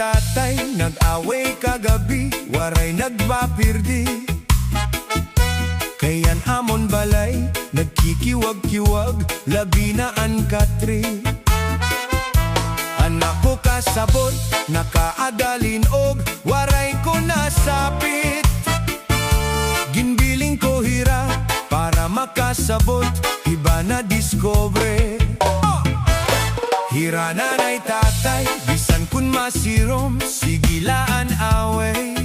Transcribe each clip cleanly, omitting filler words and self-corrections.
tatay, nag-away kagabi, waray nagbapirdi. Kayan amon balay, nagkikiwag-kiwag, labi na an katri. Anak ko kasabot, nakaadalin og, waray ko nasapit. Ginbiling ko hira, para makasabot, iba na diskobre. Hira nanay tatay, bisan kun masirom, sigilaan away.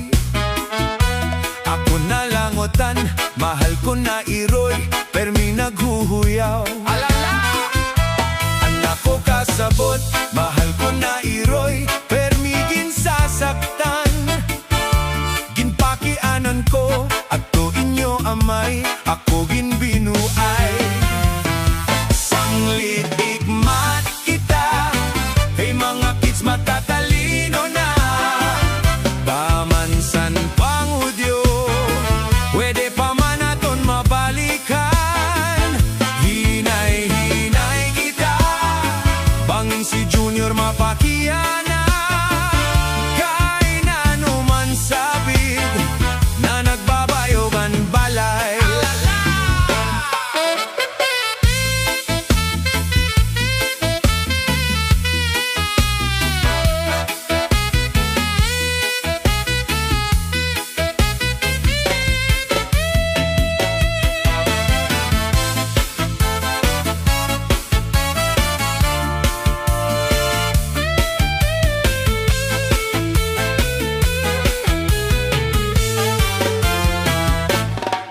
Ako nalangotan, mahal ko na iroy, permi naghuhuyaw. Alala! Anak ko kasabot, mahal ko na iroy, permi ginsasaktan. Ginpakianan ko, ato inyo amay, ako ginbinuay. Sanglit ikmat kita, hey mga kids matatalino na. Pamansan pangudyo, pwede pa man aton mabalikan. Hinay-hinay kita, bangin si Junior mapakiyana. Kay nanuman sabid, na nagbabayogan balay.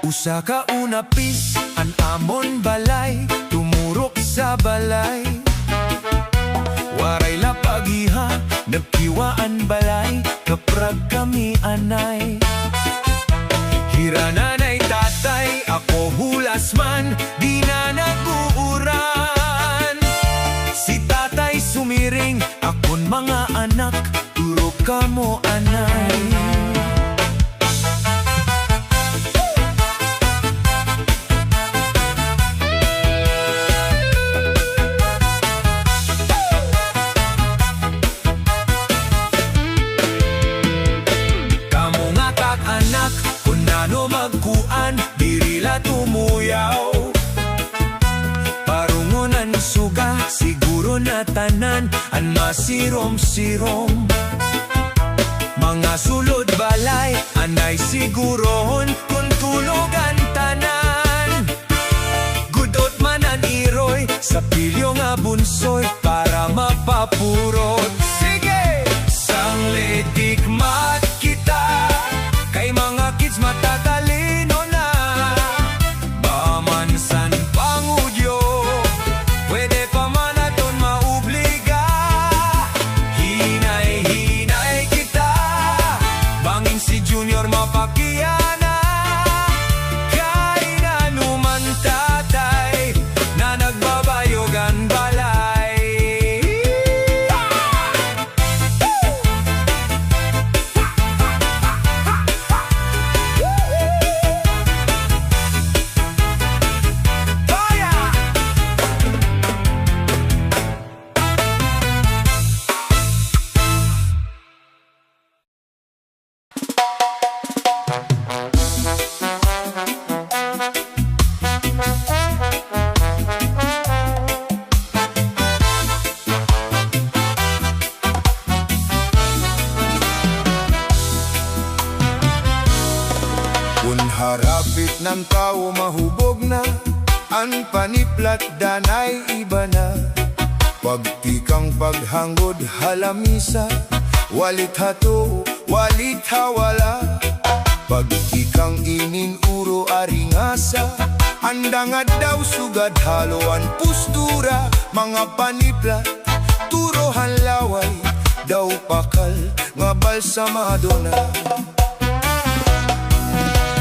Usa ka unapis, an amon balay, tumurok sa balay. Waray lapagiha, nagkiwaan balay, kaprag kami anay. Hira nanay tatay, ako hulas man, di na naguuran. Si tatay sumiring, akon mga anak, turok ka mo anay. Ano magkuan, dirila tumuyaw. Parungunan suga, siguro na tanan, an masirom-sirom. Mga sulod balay, anay sigurohon, kung tulogan tanan. Gudot man an iroy, sa pilyo nga bunsoy, para mapapurot. Sige! Sanglit ikmat kita, kay mga kids matatalino na. Bamansan pangudyo, pwede pa man aton maubliga. Hinay-hinay kita, bangin si Junior mapakiyana. Kay nanuman tatay, na nagbabayogan balay. Kung harapit ng tao mahubog na, ang paniplat danay iba na. Pagtikang paghangod halamisa, walit hato, walit hawala. Pagtikang ining uro aringasa, andangad daw sugad haloan pustura. Mga paniplat, turohan laway, daw pakal, nga balsamado na.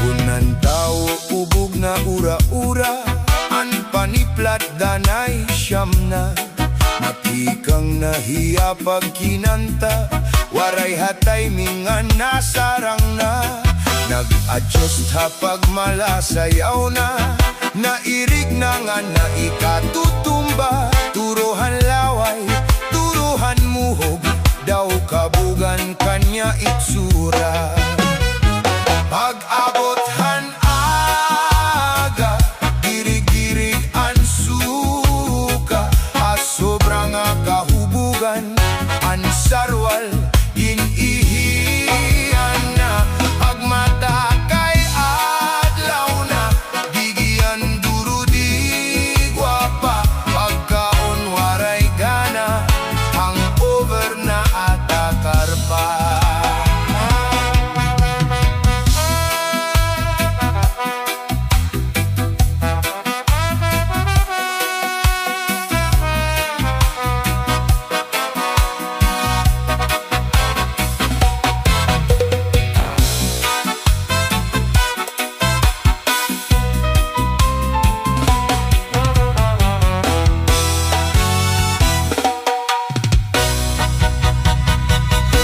Kunan tao ubog na ura-ura, an paniplat danay siyam na. Matikang nahiya pag kinanta, waray hatay mingan nasarang na. Nag-adjust ha pag malasayaw na, nairig na nga na ikatutumba. Turuhan laway, turuhan muhog, daw kabugan kanya itsura. Pag-abothan aga, girig-girig ang suka, sobrang kahubugan ang sarwal, inihiyan na. Pagmata kay adlaw na, gigian duro di gwapa, pagkaon waray gana, hangover na atakar pa.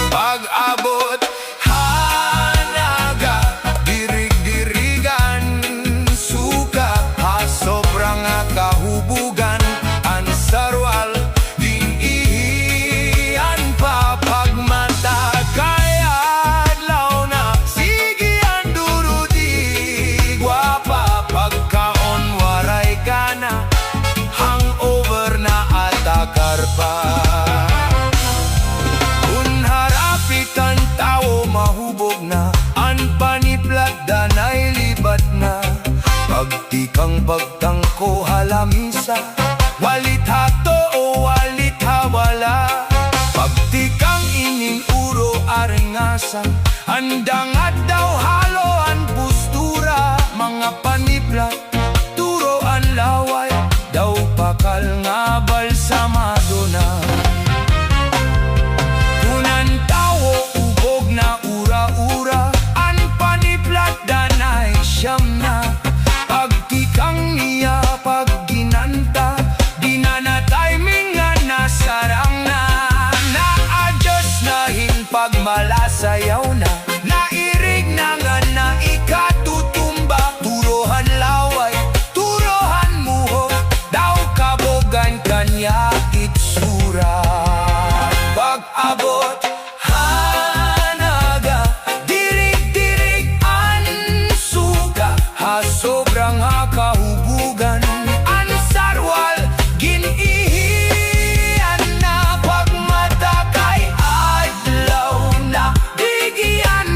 Pag-abot hanaga, dirig-dirigan suka, sobrang kahubugan ang sarwal, dinihiyan pa. Pagmata kay adlaw na, sige ang duro di gwapa, pagkaon waray gana, hangover na atakar pa. Ang tao mahubog na, ang paniplat danay libat na. Pagtikang pagtangko halamisa, walit hato o walit hawala. Pagtikang ining uro arengasan, andang at daw halo ang postura. Mga paniplat, turo ang laway, daw pakal nga balsamado na. Siyam na pagtikang niya, pag ginanta, di na na timing nga nasarang na. Na-adjust na hin pag malasayaw na, nairig na nga na ikatutumba. Turohan laway, turohan muhok, daw kabogan kanya itsura. Pag-abot sobrang kahubugan ang sarwal, ginihiyan na. Pagmata kay adlaw na, digian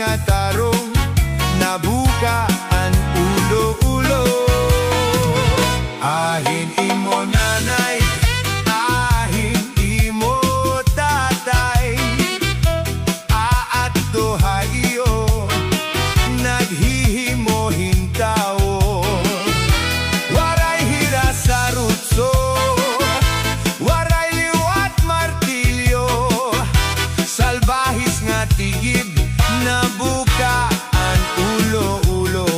nga tarong, nabukaan ulo-ulo. Ahin imo nanay, ahin imo tatay, aadto hayo, naghihimo-himo tao. Waray hira sa rutso, waray liwat martilyo, salbahis nga tigib, nabukaan ulo-ulo.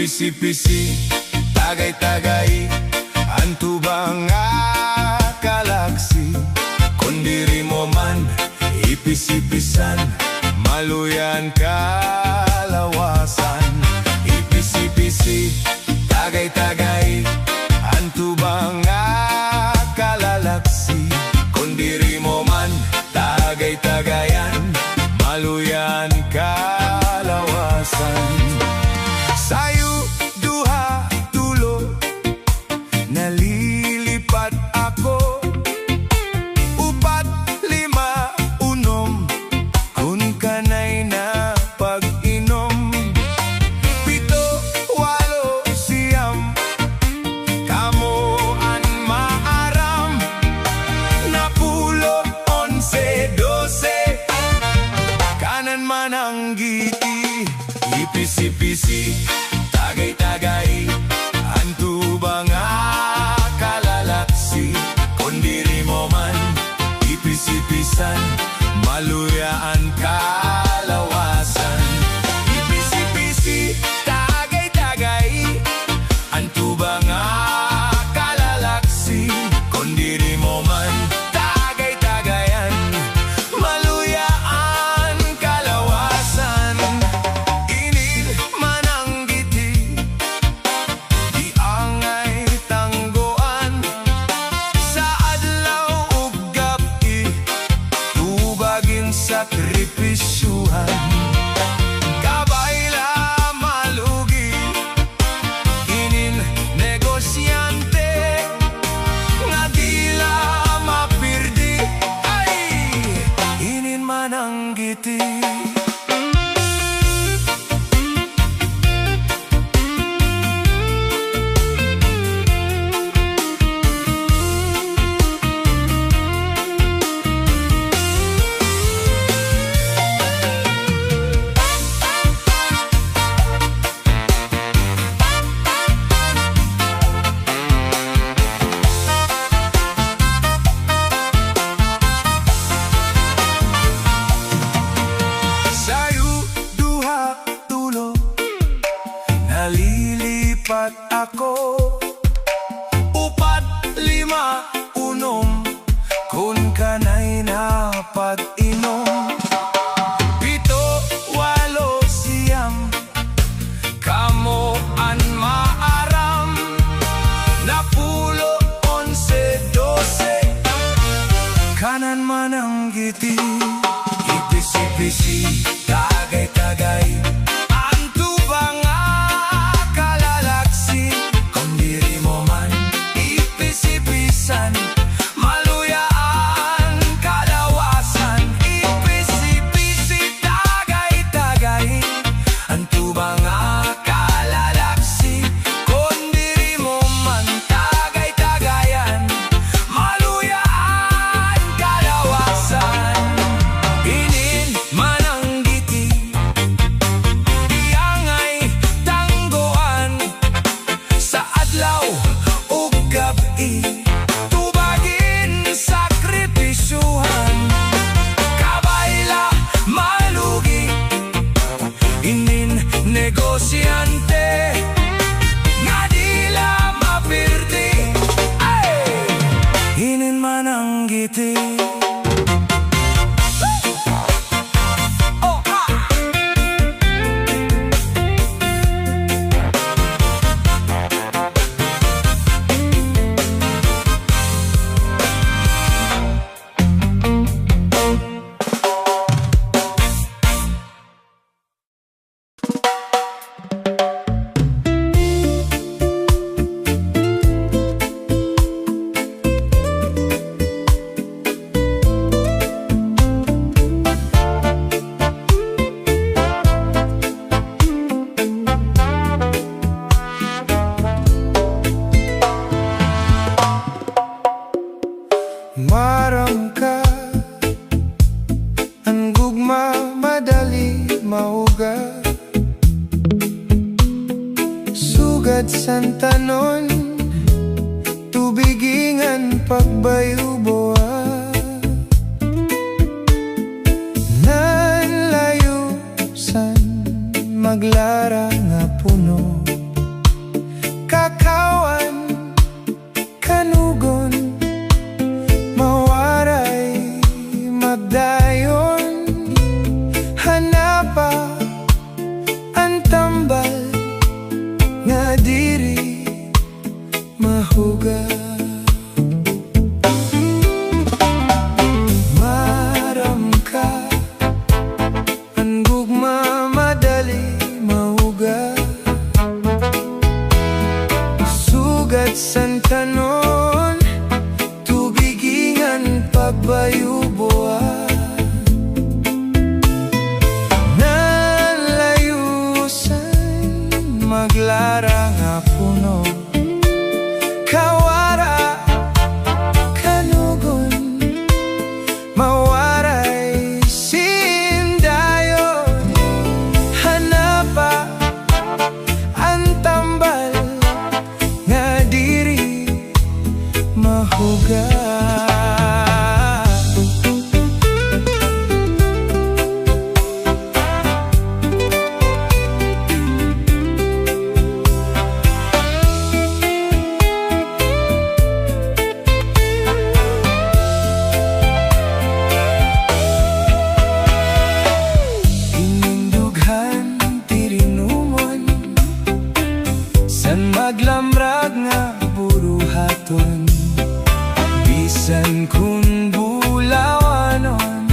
ipisi-pisi, tagay-tagay, anto ba nga galaksi? Kung diri mo man ipisi-pisan, maluyan kalawasan. Ipisi-pisi, tagay-tagay, anto ba nga kalalaksi? Kung diri mo man tagay-tagayan, maluyan kalawasan. Sayo duha tulo, nalilipat ako. Upat lima unom, kun kanay na pag-inom. Pito walo siyam, kamo an maaram. Napulo onse dose, kanan man ang giti. Ipisi-pisi, tagay-tagay, anto ba nga kalalaksi? Kung diri mo man ipisi-pisan, maluyaan kalawasan. Ipisi-pisi, tagay-tagay, anto ba nga kalalaksi? Kung diri mo man tagay-tagayan, maluyaan kalawasan. Init man ang giti, di angay tanggoan. Sa adlaw ug gabi, tubagin sakripisyuhan. Kabayla malugi, inin negosyante, nga dila mapirdi. Ay, inin man ang giti. Sayo duha tulo, nalilipat ako. Upat lima unom, kun kanay na pag-inom. Pito walo siyam, kamo an maaram. Napulo onse dose, kanan man ang giti. Ipisi-pisi, tagay-tagay, anto ba nga kalalaksi? Kung diri mo man ipisi-pisan, maluyaan kalawasan. Ipisi-pisi, tagay-tagay, anto ba nga kalalaksi? Kung diri mo man tagay-tagayan, maluyaan kalawasan. Inin man ang giti, di angay tanggoan. Sa adlaw ug gabi, tubagin sakripisyuhan. Kabayla malugi, inin negosyante, nga dila mapirdi. Ay, inin man ang giti. Maram ka, ang gugma madali mauga. Sugad santanon, tubigingan pagbayuboa. Nanlayusan maglara nga puno, madali mauga, sugat santanon, tubigingan pagbayuboa. Nalayusan maglara nga puno, kawara kanugon, mawaray sindayon, hanapa ang tambal nga diri mahuga. San maglamrag nga buruhaton, bisan kun bulawanon,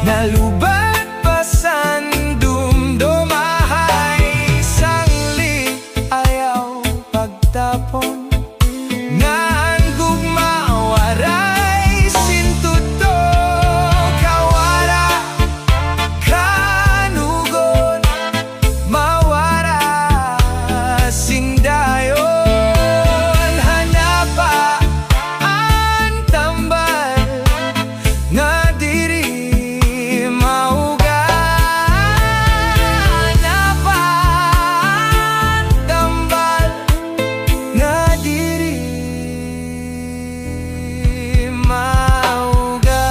nalubad pasan dumdumahay, sangli ayaw pagtapon, ngan gugma waray sintuto, kawara kanugon, mawara sindayon, hanapa ang tambal nga diri mauga. Hanapa ang tambal nga diri mauga.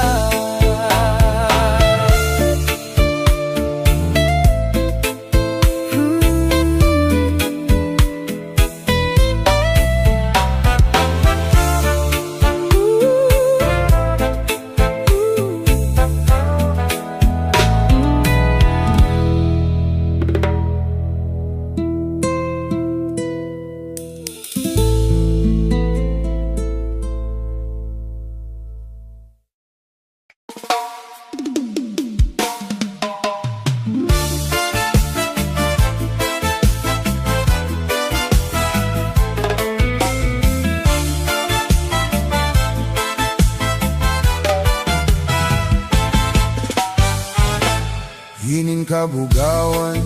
Hinin kabugawan,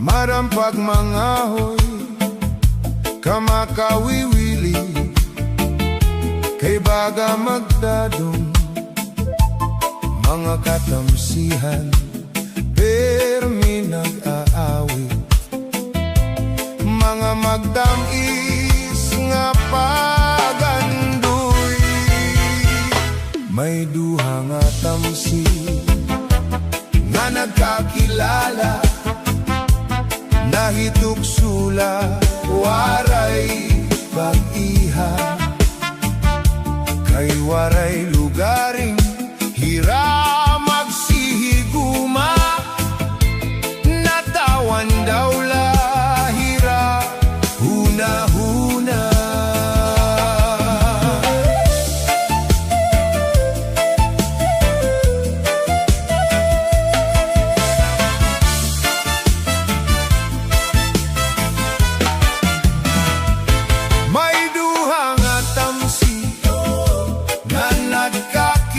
marampag mangahoy, kamakawiwili, kay baga magdadong, mga katamsihan, permi nag-aawit, mga magdamis nga pagandoy, may duha nga tamsi nga nagkakilala, nahituksula, waray pag-iha, kay waray lugaring hira magsihiguma, natawan daw lahira, huna-huna. May duha nga tamsi nga nagkakilala,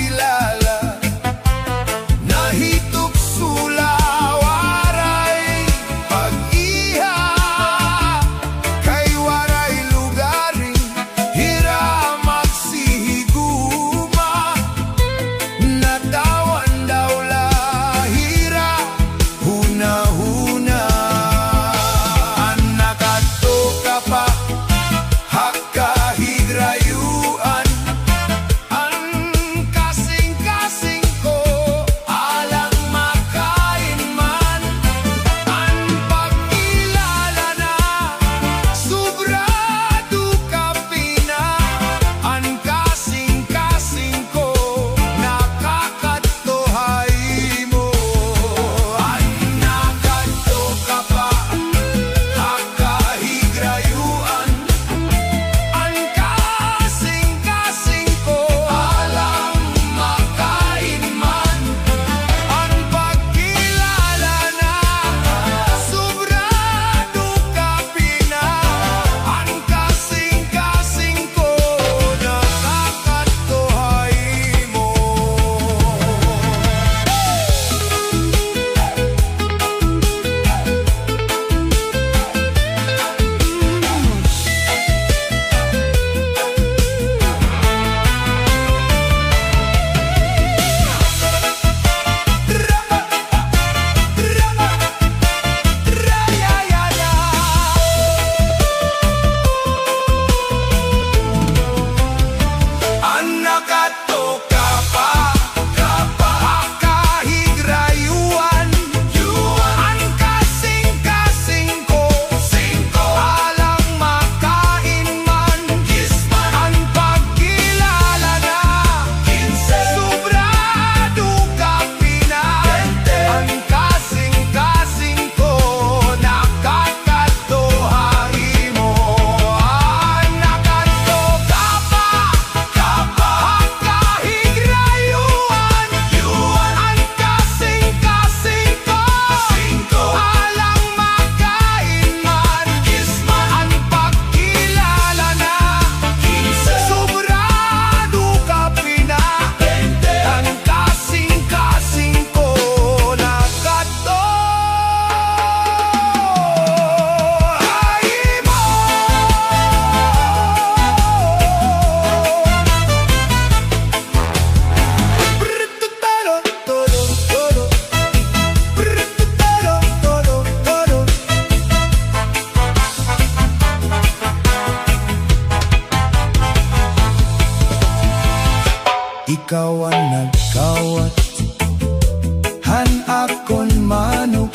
han akon manok.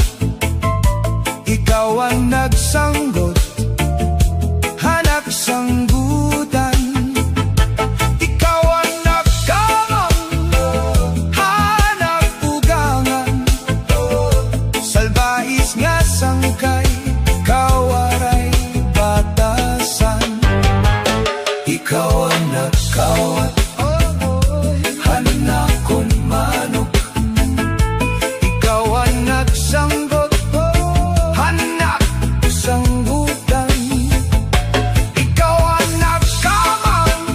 Ikaw ang nagsanggot, hanak sanggutan. Ikaw ang nagkamang, hanak ugangan. Salbais nga sangkay, kawaray batasan. Ikaw ang nagkawat, hanakon manok. Ikaw ang nagsanggot, hanak sanggutan. Ikaw ang nagkamang,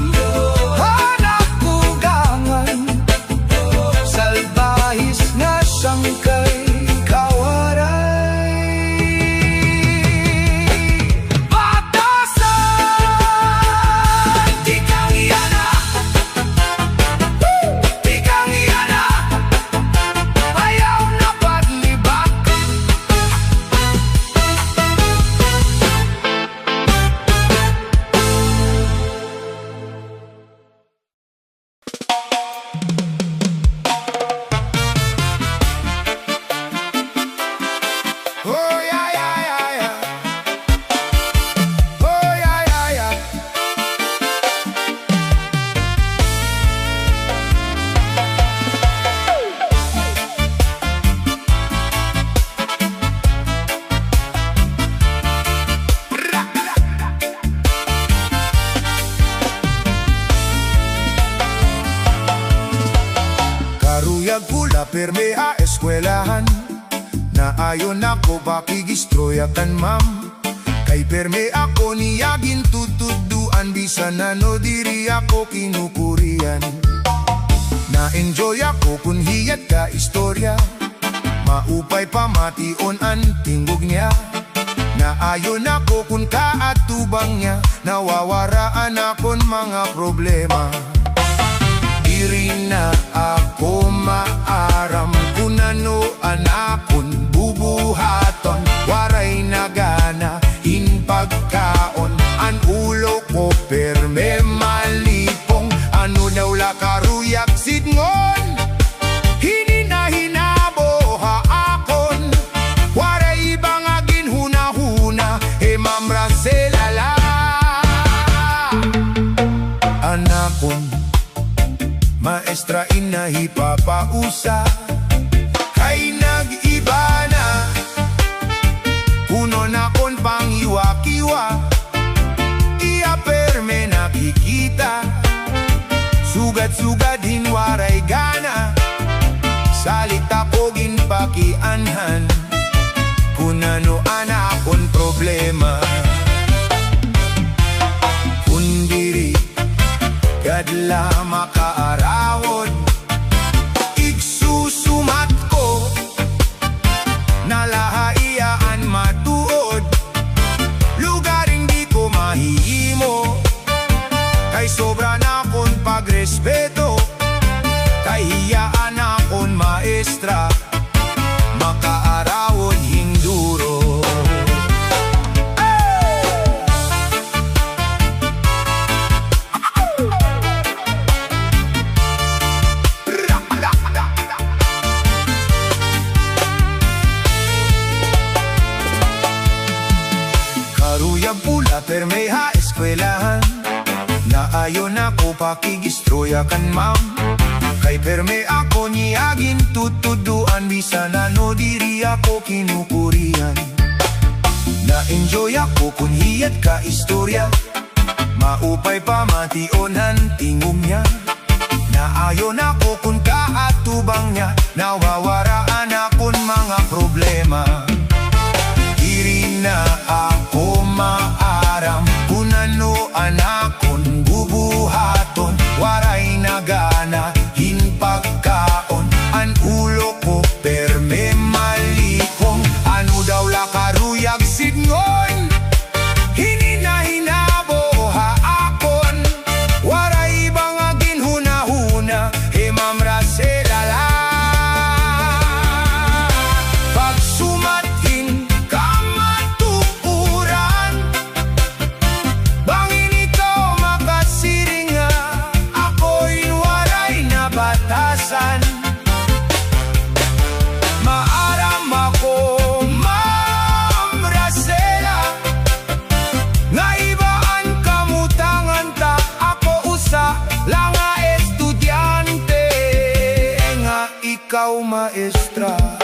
hanak ugangan. Salbahis nga sangkay, kawaray batasan. Di kang iyana, di kang iyana, ayaw na paglibak. Oh yeah yeah yeah yeah. Oh yeah yeah yeah. Karuyag pula perme a eskwelahan. Naayon ako pakigistroyakan ma'am. Kay perme ako niyagin tutuduan. Bisan ano diri ako kinukurian. Na-enjoy ako kun hiyat ka istorya. Maupay pamation ang tingog niya. Naayon ako kun kaatubang niya. Nawawaraan akon mga problema. Diri na ako maaram kung ano anakon bubuhaton. Waray nagana in pagkaon. An ulo ko perme malipong. Ano daw la karuyak sidngon. Hinina-hinabo ha akon. Waray bangagin huna-huna. Mamra selala anakon. Maestra inahipapausa. Kay nag-iba na. Kuno na kon pangiwa-kiwa. Iya perme nakikita. Sugat-sugad hinwaray gana. Salita ko ginpakianhan. Kung ano anakon problema. Kundiri kadla makaarawon. Igsusumat ko nalahaiyaan matuod. Lugaring di ko mahihimo. Kay sobra na kon pagrespeto. Kay hiyaan akon maestra. Makaarawon hinduro. Karuyag pula perme ha eskwelahan. Naayon ako pakigistroyakan ma'am. Kay perme ako niyagin tutuduan. Bisan ano diri ako kinukurian. Na-enjoy ako kun hiyat ka istorya. Maupay pamationan tingog niya. Naayon ako kun kaatubang niya. Nawawaraan akon mga problema. Diri na ako maaram kung ano anakon bubuhaton. Waray nagana hinpagkaon. An ulo ko perme malipong. Ano daw la karuyag sidngon. Hinina-hinabo ha akon. Waray bangagin huna-huna. Mamra selala ka.